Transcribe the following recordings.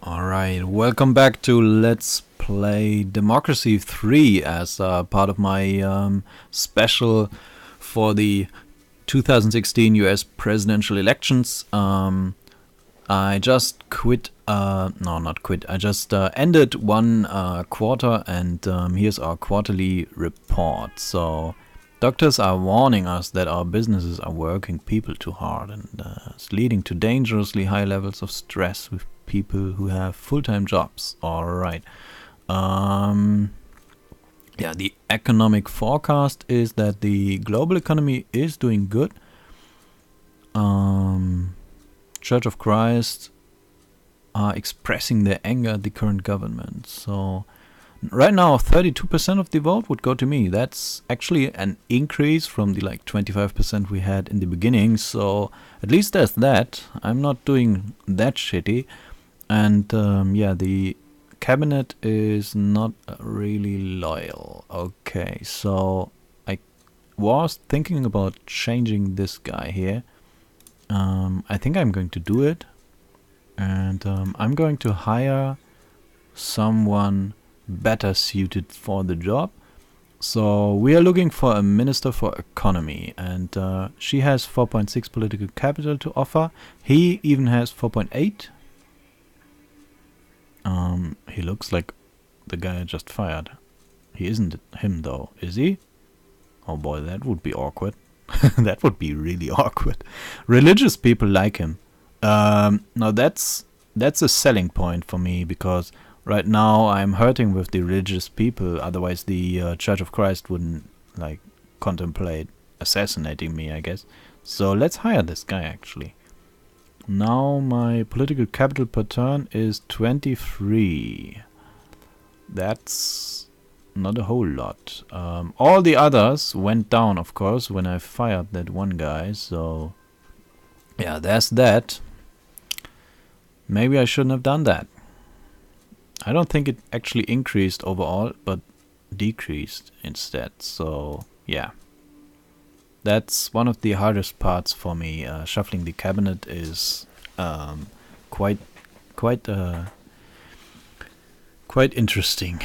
Alright, welcome back to Let's Play Democracy 3 as part of my special for the 2016 US presidential elections. I just quit, no, not quit, I just ended one quarter, and here's our quarterly report. So, doctors are warning us that our businesses are working people too hard, and it's leading to dangerously high levels of stress with people who have full-time jobs. Alright. Yeah, the economic forecast is that the global economy is doing good. Church of Christ are expressing their anger at the current government. So right now 32% of the vote would go to me. That's actually an increase from the 25% we had in the beginning. So at least there's that. I'm not doing that shitty. And yeah, the cabinet is not really loyal. Okay, so I was thinking about changing this guy here. I think I'm going to do it. And I'm going to hire someone better suited for the job. So we are looking for a minister for economy, and she has 4.6 political capital to offer. He even has 4.8. He looks like the guy I just fired. He isn't him though, is he? Oh boy, that would be awkward. That would be really awkward. Religious people like him. Now that's a selling point for me, because right now I'm hurting with the religious people. Otherwise the Church of Christ wouldn't contemplate assassinating me, I guess. So let's hire this guy actually. Now my political capital per turn is 23. That's not a whole lot. All the others went down, of course, when I fired that one guy. So yeah, there's that. Maybe I shouldn't have done that. I don't think it actually increased overall, but decreased instead. So yeah. That's one of the hardest parts for me. Shuffling the cabinet is quite interesting.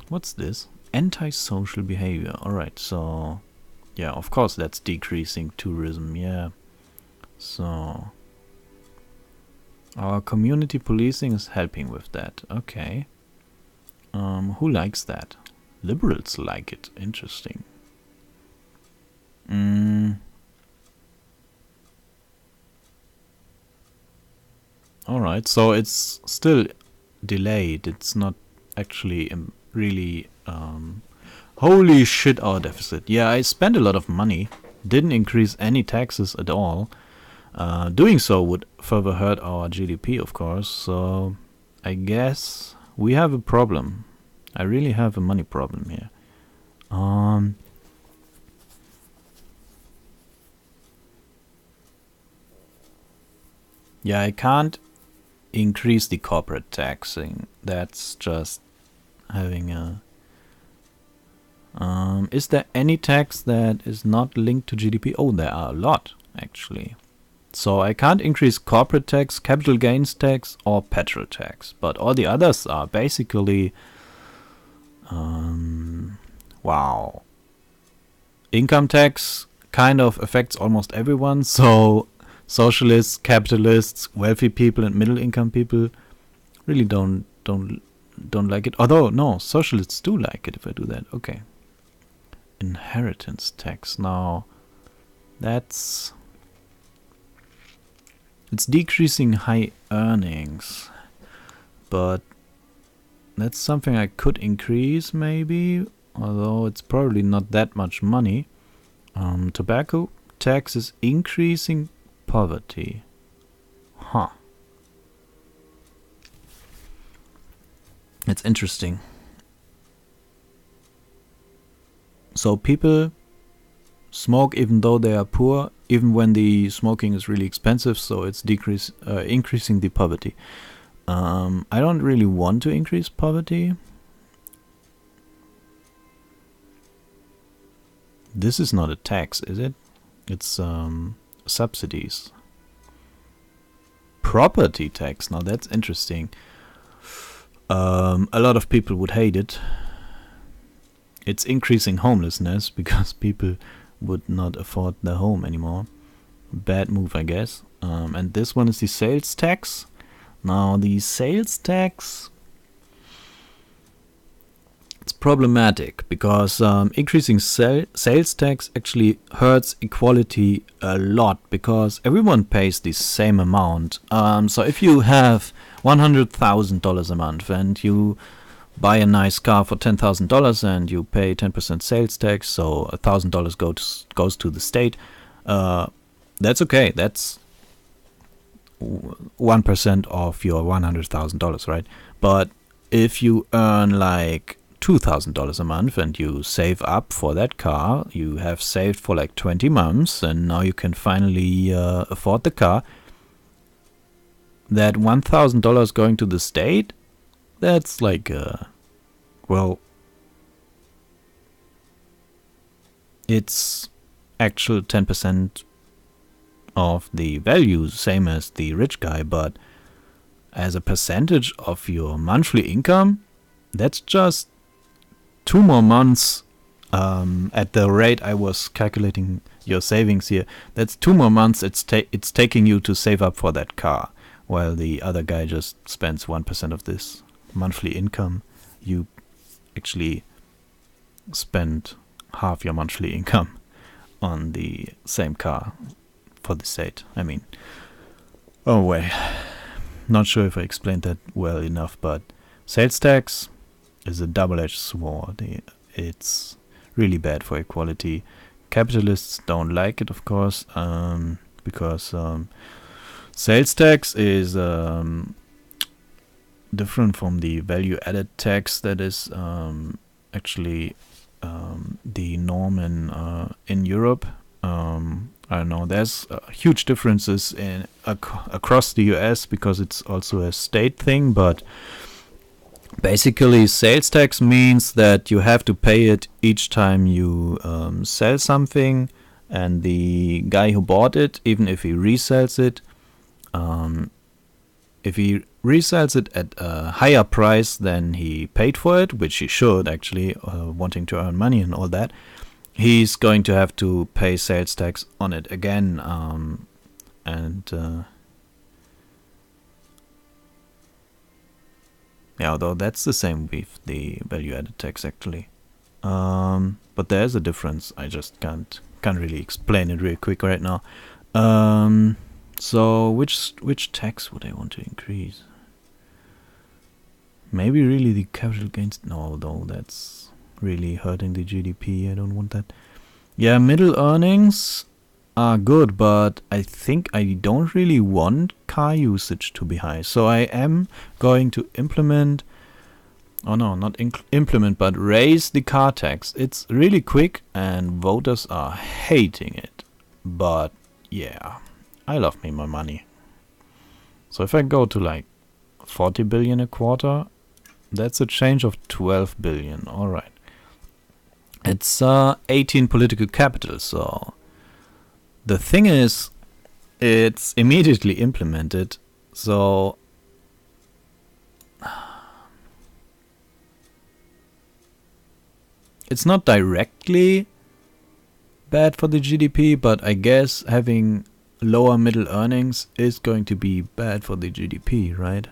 What's this? Antisocial behavior. Alright, so yeah, of course that's decreasing tourism. Yeah. So our community policing is helping with that. Okay. Who likes that? Liberals like it. Interesting. Alright, so it's still delayed. It's not actually really holy shit, our deficit. Yeah, I spent a lot of money, didn't increase any taxes at all. Doing so would further hurt our GDP, of course. So I guess we have a problem. I really have a money problem here. Yeah, I can't increase the corporate taxing. That's just having a... is there any tax that is not linked to GDP? Oh, there are a lot, actually. So I can't increase corporate tax, capital gains tax, or petrol tax. But all the others are basically... wow. Income tax kind of affects almost everyone, so... socialists, capitalists, wealthy people, and middle-income people really don't like it. Although, no, socialists do like it if I do that. Okay. Inheritance tax. Now, it's decreasing high earnings, but that's something I could increase maybe, although it's probably not that much money. Tobacco tax is increasing poverty. Huh. It's interesting. So people smoke even though they are poor, even when the smoking is really expensive, so it's increasing the poverty. I don't really want to increase poverty. This is not a tax, is it? It's subsidies. property tax. Now that's interesting. A lot of people would hate it. It's increasing homelessness because people would not afford their home anymore. Bad move, I guess. And this one is the sales tax. Now the sales tax, it's problematic because increasing sales tax actually hurts equality a lot because everyone pays the same amount. So if you have $100,000 a month and you buy a nice car for $10,000 and you pay 10% sales tax, so $1,000 goes to the state, that's okay. That's 1% of your $100,000, right? But if you earn like $2,000 a month and you save up for that car, you have saved for like 20 months and now you can finally afford the car, that $1,000 going to the state, that's like, well, it's actual 10% of the value, same as the rich guy, but as a percentage of your monthly income, that's just 2 more months. At the rate I was calculating your savings here, that's 2 more months it's taking you to save up for that car, while the other guy just spends 1% of this monthly income. You actually spend half your monthly income on the same car for the state. I mean, oh wait, not sure if I explained that well enough, but sales tax is a double-edged sword. It's really bad for equality. Capitalists don't like it, of course, because sales tax is different from the value-added tax that is actually the norm in Europe. I don't know. There's huge differences in across the US because it's also a state thing, but basically sales tax means that you have to pay it each time you sell something, and the guy who bought it, even if he resells it, if he resells it at a higher price than he paid for it, which he should actually, wanting to earn money and all that, he's going to have to pay sales tax on it again. Yeah, although that's the same with the value-added tax actually. But there's a difference. I just can't really explain it real quick right now. So which tax would I want to increase? Maybe really the capital gains. No, though that's really hurting the GDP. I don't want that. Yeah, middle earnings are good, but I think I don't really want car usage to be high. So I am going to implement, oh no, not implement, but raise the car tax. It's really quick and voters are hating it. But yeah, I love me my money. So if I go to like 40 billion a quarter, that's a change of 12 billion. All right. It's 18 political capital, so the thing is, it's immediately implemented, so it's not directly bad for the GDP, but I guess having lower middle earnings is going to be bad for the GDP, right?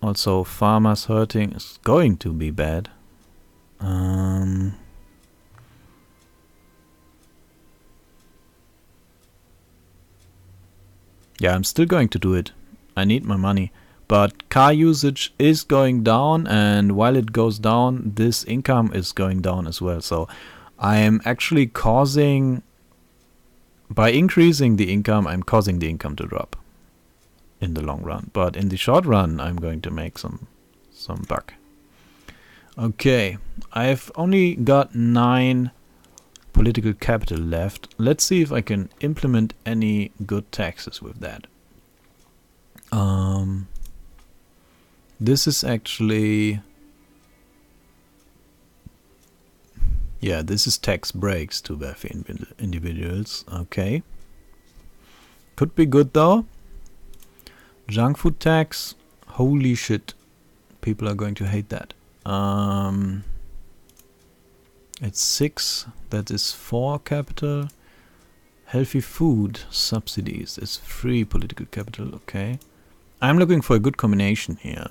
Also, farmers hurting is going to be bad. Yeah, I'm still going to do it. I need my money. But car usage is going down, and while it goes down, this income is going down as well. So I am actually causing, by increasing the income, I'm causing the income to drop in the long run. But in the short run, I'm going to make some buck. Okay, I've only got 9 political capital left. Let's see if I can implement any good taxes with that. This is actually, yeah, this is tax breaks to wealthy individuals. Okay, could be good though. Junk food tax. Holy shit. People are going to hate that. It's 6. That is 4 capital. Healthy food subsidies is 3 political capital. Okay. I'm looking for a good combination here.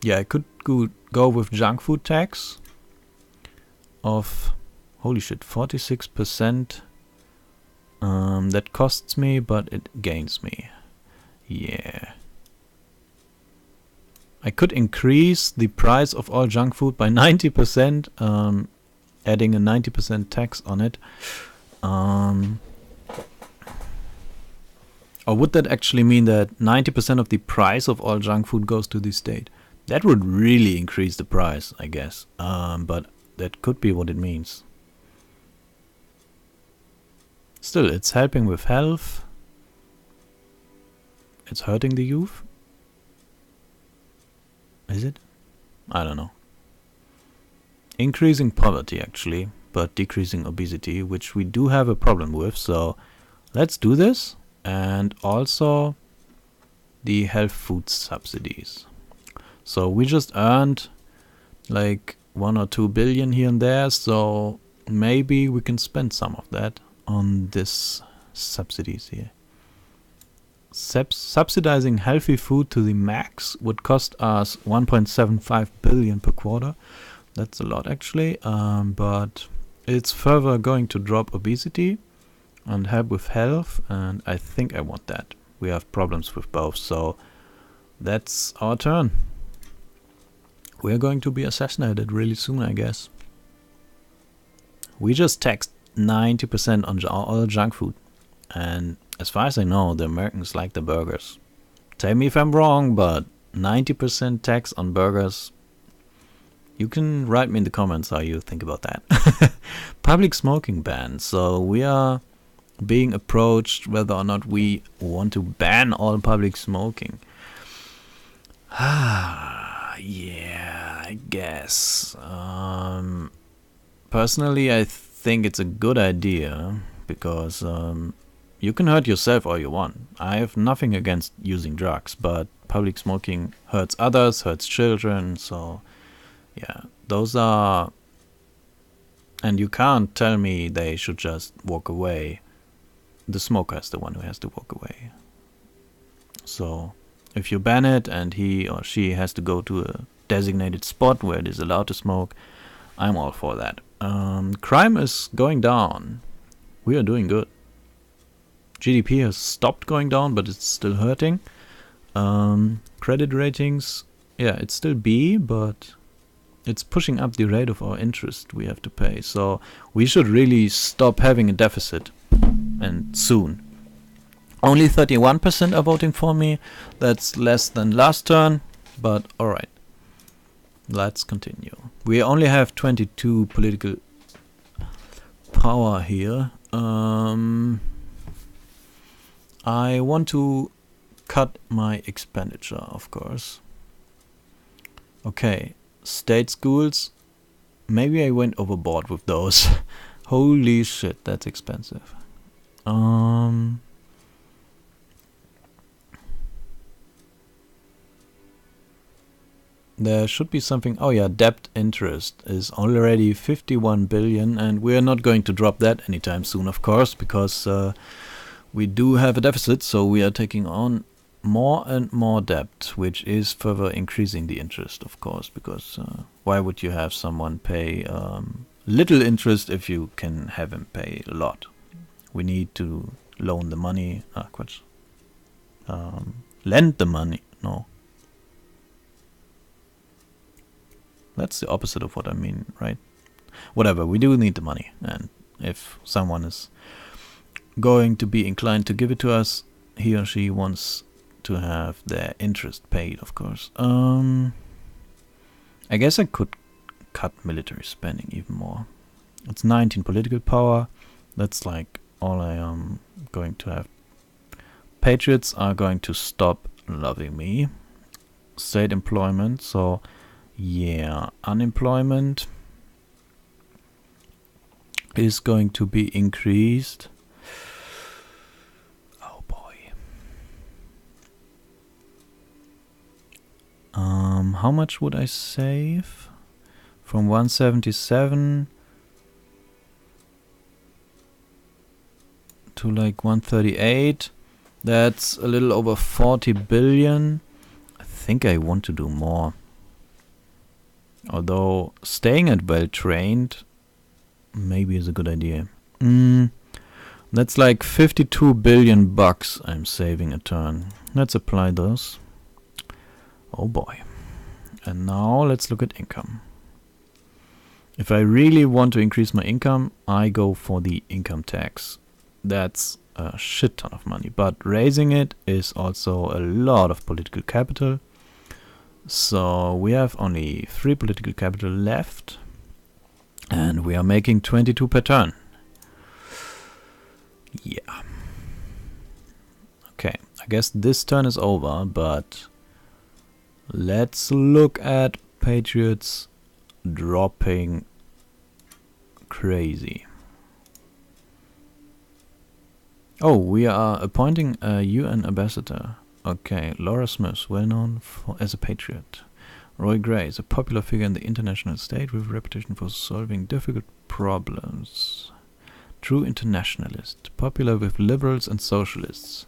Yeah, I could go with junk food tax of, holy shit, 46%. That costs me, but it gains me. Yeah. I could increase the price of all junk food by 90%, adding a 90% tax on it. Or would that actually mean that 90% of the price of all junk food goes to the state? That would really increase the price, I guess. But that could be what it means. Still, it's helping with health. It's hurting the youth. Is it? I don't know. Increasing poverty, actually, but decreasing obesity, which we do have a problem with. So let's do this. And also the health food subsidies. So we just earned like 1 or 2 billion here and there. So maybe we can spend some of that on this subsidies here. Subsidizing healthy food to the max would cost us 1.75 billion per quarter. That's a lot, actually, but it's further going to drop obesity and help with health, and I think I want that. We have problems with both, so that's our turn. We're going to be assassinated really soon, I guess. We just taxed 90% on all junk food, and as far as I know, the Americans like the burgers. Tell me if I'm wrong, but 90% tax on burgers. You can write me in the comments how you think about that. Public smoking ban. So we are being approached whether or not we want to ban all public smoking. Yeah, I guess. Personally, I think it's a good idea because you can hurt yourself all you want. I have nothing against using drugs, but public smoking hurts others, hurts children, so yeah, those are... And you can't tell me they should just walk away. The smoker is the one who has to walk away. So if you ban it and he or she has to go to a designated spot where it is allowed to smoke, I'm all for that. Crime is going down. We are doing good. GDP has stopped going down, but it's still hurting. Credit ratings, yeah, it's still B, but it's pushing up the rate of our interest we have to pay. So we should really stop having a deficit, and soon. Only 31% are voting for me. That's less than last turn, but alright. Let's continue. We only have 22 political power here. I want to cut my expenditure, of course. Okay, state schools. Maybe I went overboard with those. Holy shit, that's expensive. There should be something. Oh yeah, debt interest is already 51 billion, and we are not going to drop that anytime soon, of course, because we do have a deficit, so we are taking on more and more debt, which is further increasing the interest, of course, because why would you have someone pay little interest if you can have him pay a lot? We need to loan the money, lend the money, no. That's the opposite of what I mean, right? Whatever, we do need the money, and if someone is going to be inclined to give it to us, he or she wants to have their interest paid, of course. I guess I could cut military spending even more. It's 19 political power. That's like all I am going to have. Patriots are going to stop loving me. State employment, so yeah, unemployment is going to be increased. How much would I save? From 177 to like 138. That's a little over 40 billion. I think I want to do more. Although staying at well trained maybe is a good idea. That's like 52 billion bucks I'm saving a turn. Let's apply those. Oh boy. And now let's look at income. If I really want to increase my income, I go for the income tax. That's a shit ton of money, but raising it is also a lot of political capital. So we have only 3 political capital left, and we are making 22 per turn. Yeah. Okay, I guess this turn is over, but let's look at Patriots dropping crazy. Oh, we are appointing a UN ambassador. Okay, Laura Smith, well known as a patriot. Roy Gray is a popular figure in the international state with a reputation for solving difficult problems. True internationalist, popular with liberals and socialists.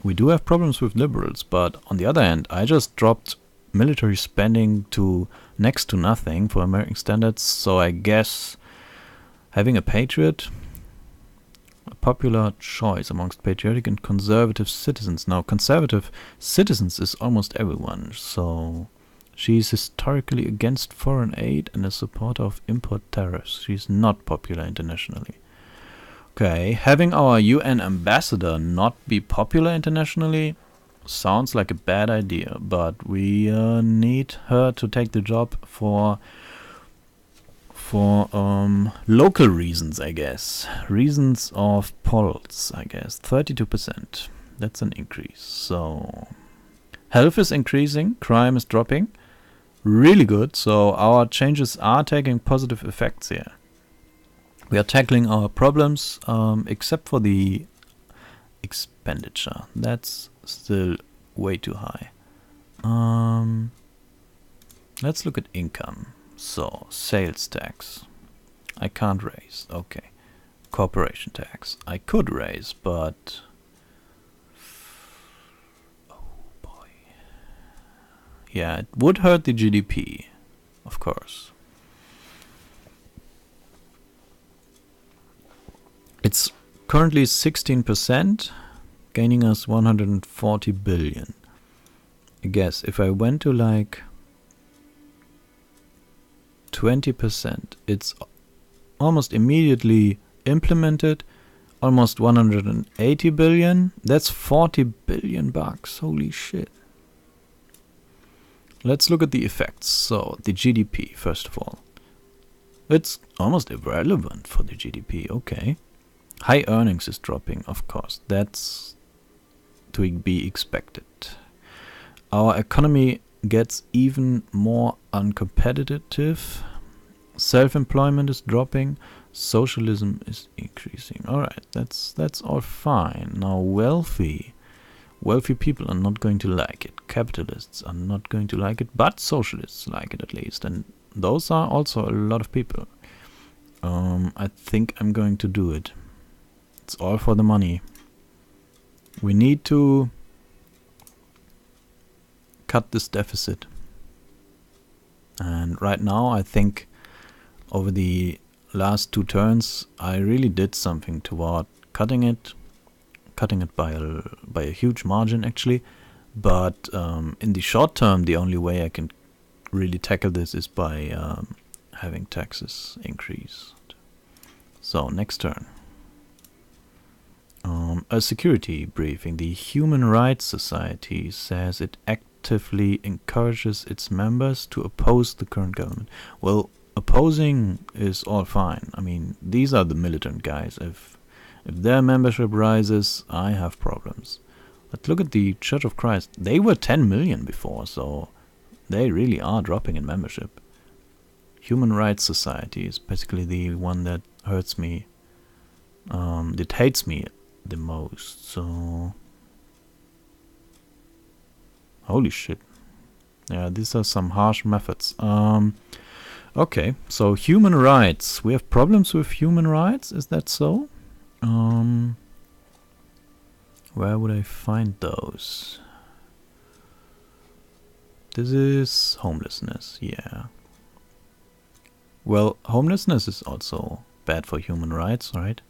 We do have problems with liberals, but on the other hand, I just dropped military spending to next to nothing for American standards, so I guess having a patriot, a popular choice amongst patriotic and conservative citizens. Now, conservative citizens is almost everyone, so she's historically against foreign aid and a supporter of import tariffs. She's not popular internationally. Okay, having our UN ambassador not be popular internationally sounds like a bad idea, but we need her to take the job for local reasons, I guess. Reasons of polls, I guess. 32%. That's an increase. So health is increasing, crime is dropping. Really good. So our changes are taking positive effects here. We are tackling our problems, except for the expenditure. That's still way too high. Let's look at income. So, sales tax. I can't raise. Okay. Corporation tax. I could raise, but... oh boy. Yeah, it would hurt the GDP, of course. It's currently 16%, gaining us 140 billion. I guess if I went to like 20%, it's almost immediately implemented, almost 180 billion. That's 40 billion bucks. Holy shit. Let's look at the effects. So, the GDP, first of all. It's almost irrelevant for the GDP, okay. High earnings is dropping, of course. That's to be expected. Our economy gets even more uncompetitive. Self-employment is dropping. Socialism is increasing. Alright, that's all fine. Now wealthy people are not going to like it. Capitalists are not going to like it, but socialists like it at least. And those are also a lot of people. I think I'm going to do it. It's all for the money. We need to cut this deficit. And right now, I think over the last 2 turns, I really did something toward cutting it by a huge margin actually. But in the short term, the only way I can really tackle this is by having taxes increased. So next turn. A security briefing. The Human Rights Society says it actively encourages its members to oppose the current government. Well, opposing is all fine. I mean, these are the militant guys. If their membership rises, I have problems. But look at the Church of Christ. They were 10 million before, so they really are dropping in membership. Human Rights Society is basically the one that hurts me, that hates me the most. So holy shit, Yeah, these are some harsh methods. Okay, so human rights. We have problems with human rights, is that so? Where would I find those? This is homelessness, yeah. Well, homelessness is also bad for human rights, right?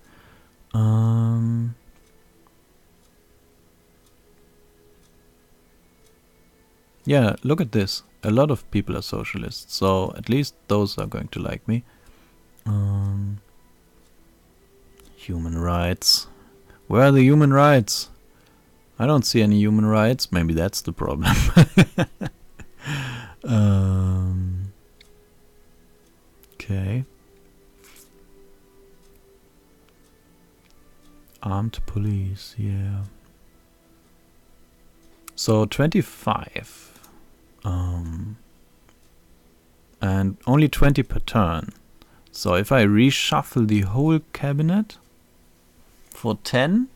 Yeah, look at this. A lot of people are socialists, so at least those are going to like me. Human rights. Where are the human rights? I don't see any human rights. Maybe that's the problem. Okay. Armed police, yeah. So 25. And only 20 per turn. So if I reshuffle the whole cabinet for 10,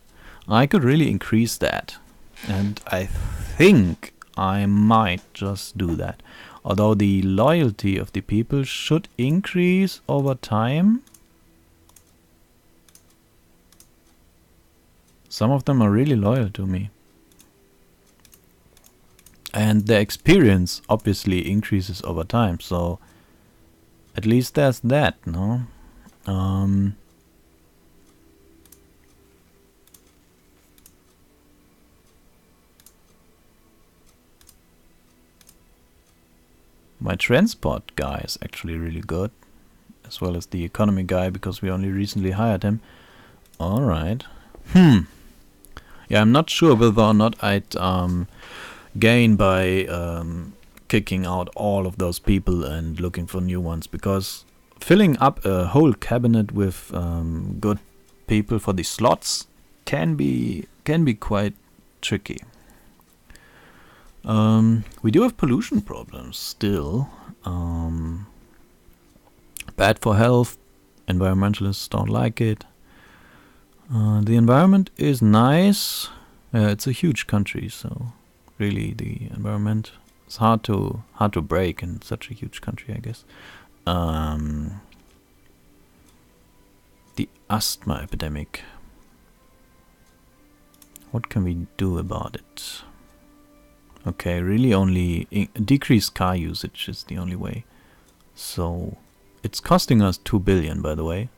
I could really increase that. And I think I might just do that. Although the loyalty of the people should increase over time. Some of them are really loyal to me. And their experience obviously increases over time, so at least there's that, no? My transport guy is actually really good, as well as the economy guy, because we only recently hired him. Alright. Yeah, I'm not sure whether or not I'd gain by kicking out all of those people and looking for new ones, because filling up a whole cabinet with good people for the slots can be quite tricky. We do have pollution problems still. Bad for health. Environmentalists don't like it. The environment is nice. It's a huge country, so really the environment is hard to break in such a huge country, I guess. The asthma epidemic. What can we do about it? Okay, really only decreased car usage is the only way. So it's costing us 2 billion, by the way.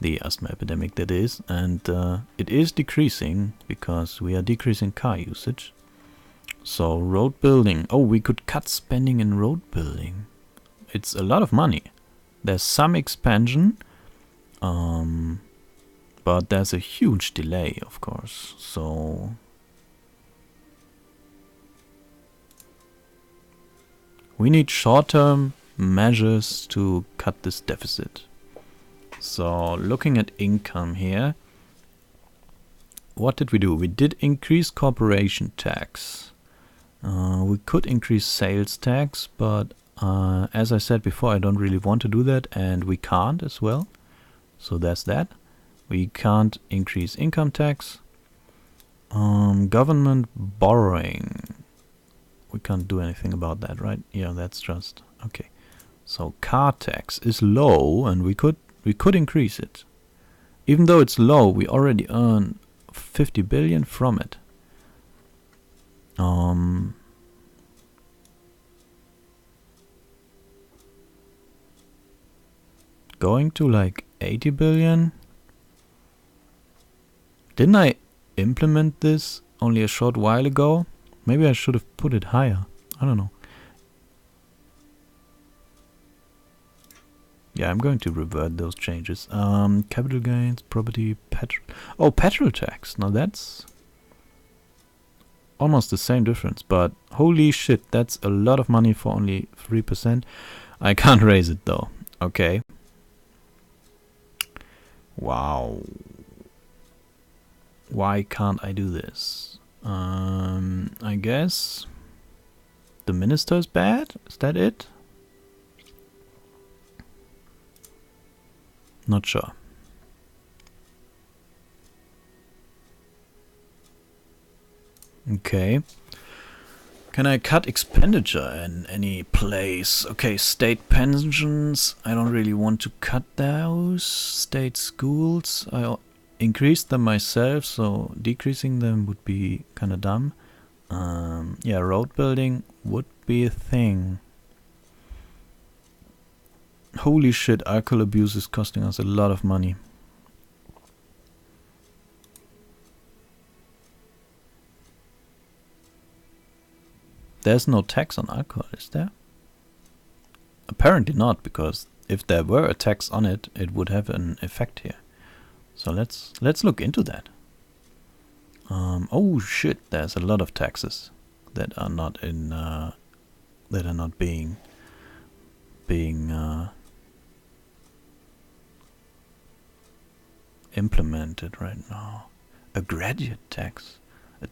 The asthma epidemic, that is. And it is decreasing because we are decreasing car usage. So road building. Oh, we could cut spending in road building. It's a lot of money. There's some expansion. But there's a huge delay, of course. So we need short-term measures to cut this deficit. So looking at income here, what did we do? We did increase corporation tax. We could increase sales tax, but as I said before, I don't really want to do that, and we can't as well. So that's that. We can't increase income tax. Government borrowing. We can't do anything about that, right? Yeah, that's just okay. So car tax is low, and we could increase it. Even though it's low, we already earn 50 billion from it. Going to like 80 billion. Didn't I implement this only a short while ago? Maybe I should have put it higher. I don't know. Yeah, I'm going to revert those changes. Capital gains, property, petrol. Oh, petrol tax. Now that's almost the same difference, but holy shit, that's a lot of money for only 3%. I can't raise it though. Okay. Wow. Why can't I do this? I guess the minister is bad? Is that it? Not sure. Okay. Can I cut expenditure in any place? Okay, state pensions, I don't really want to cut those. State schools, I increased them myself, so decreasing them would be kind of dumb. Yeah, road building would be a thing. Holy shit, alcohol abuse is costing us a lot of money. There's no tax on alcohol, is there? Apparently not, because if there were a tax on it, it would have an effect here. So let's look into that. Oh shit! There's a lot of taxes that are not being implemented right now. A graduate tax, a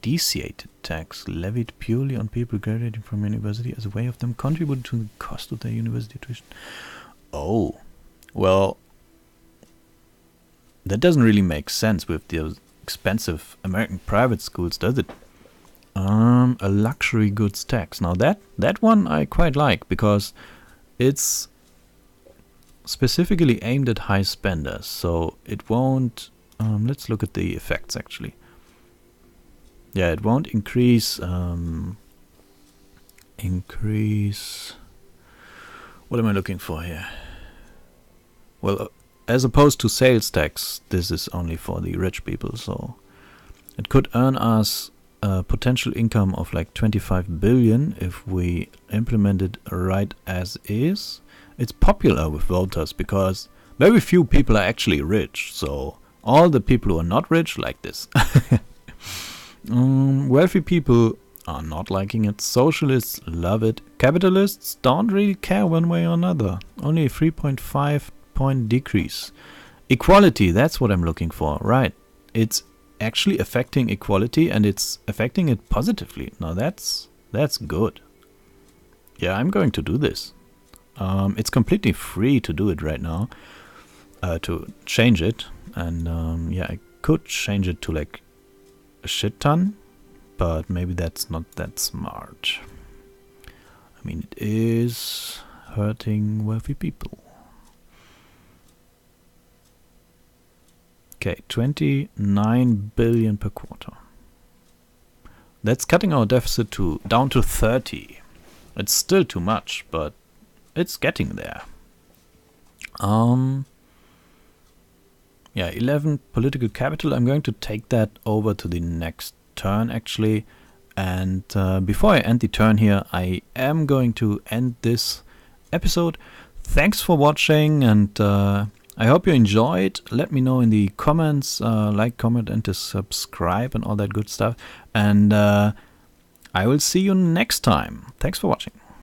desciated tax levied purely on people graduating from university as a way of them contributing to the cost of their university tuition. Oh, well, that doesn't really make sense with the expensive American private schools, does it? A luxury goods tax. Now that one I quite like, because it's specifically aimed at high spenders, so it won't. Let's look at the effects actually. Yeah, it won't increase. What am I looking for here? Well, as opposed to sales tax, this is only for the rich people, so it could earn us a potential income of like 25 billion if we implement it right as is. It's popular with voters because very few people are actually rich, so all the people who are not rich like this. Wealthy people are not liking it. Socialists love it. Capitalists don't really care one way or another. Only a 3.5 point decrease. Equality, that's what I'm looking for. Right. It's actually affecting equality, and it's affecting it positively. Now that's good. Yeah, I'm going to do this. It's completely free to do it right now. To change it. And yeah, I could change it to like a shit ton, but maybe that's not that smart. I mean, it is hurting wealthy people. Okay, 29 billion per quarter. That's cutting our deficit down to 30. It's still too much, but it's getting there. Yeah, 11 political capital. I'm going to take that over to the next turn, actually. And before I end the turn here, I am going to end this episode. Thanks for watching, and I hope you enjoyed. Let me know in the comments, like, comment, and to subscribe and all that good stuff. And I will see you next time. Thanks for watching.